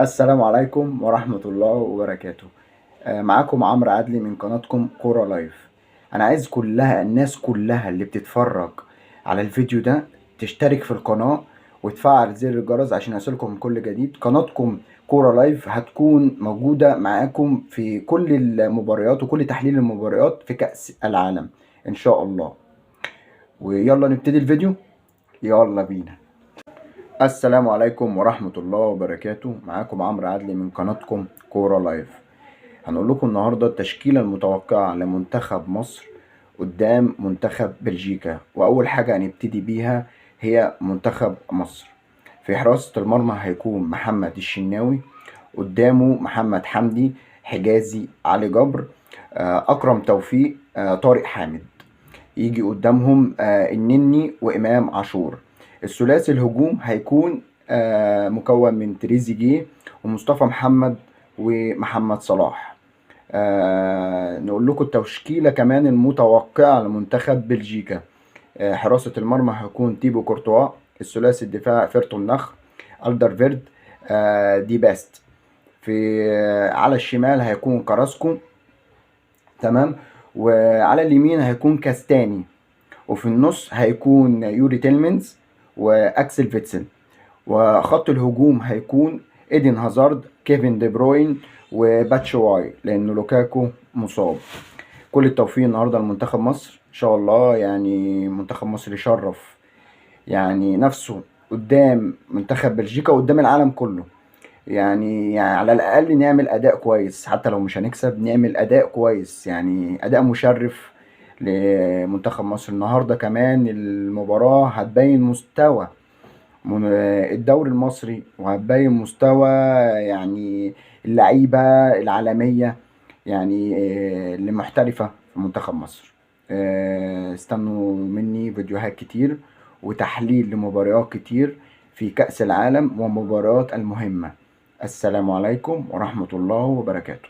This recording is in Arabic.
السلام عليكم ورحمة الله وبركاته. معاكم عمرو عدلي من قناتكم كورة لايف. أنا عايز الناس كلها اللي بتتفرج على الفيديو ده تشترك في القناة وتفعل زر الجرس عشان يصلكم كل جديد. قناتكم كورة لايف هتكون موجودة معاكم في كل المباريات وكل تحليل المباريات في كأس العالم إن شاء الله. ويلا نبتدي الفيديو، يلا بينا. السلام عليكم ورحمة الله وبركاته. معاكم عمرو عدلي من قناتكم كورة لايف. هنقول لكم النهاردة التشكيلة المتوقعة لمنتخب مصر قدام منتخب بلجيكا. وأول حاجة هنبتدي بيها هي منتخب مصر. في حراسة المرمى هيكون محمد الشناوي، قدامه محمد حمدي، حجازي، علي جبر، أكرم توفيق، طارق حامد. يجي قدامهم النني وإمام عاشور. الثلاثي الهجوم هيكون مكون من تريزيجيه ومصطفى محمد ومحمد صلاح. نقول لكم التشكيلة كمان المتوقعة لمنتخب بلجيكا. حراسة المرمى هيكون تيبو كورتوا. الثلاثي الدفاع فيرتون نخ، ألدرفيرد، دي باست. في على الشمال هيكون كراسكو، تمام. وعلى اليمين هيكون كاستاني. وفي النص هيكون يوري تيلمنز واكسل فيتسل. وخط الهجوم هيكون ايدن هازارد، كيفن دي بروين، وباتشواي لان لوكاكو مصاب. كل التوفيق النهارده لمنتخب مصر ان شاء الله. يعني منتخب مصر يشرف يعني نفسه قدام منتخب بلجيكا وقدام العالم كله. يعني على الأقل نعمل أداء كويس، حتى لو مش هنكسب نعمل أداء كويس، يعني أداء مشرف لمنتخب مصر. النهاردة كمان المباراة هتبين مستوى الدوري المصري، وهتبين مستوى يعني اللعيبة العالمية، يعني اللي محترفة في منتخب مصر. استنوا مني فيديوهات كتير وتحليل لمباريات كتير في كأس العالم ومباريات المهمة. السلام عليكم ورحمة الله وبركاته.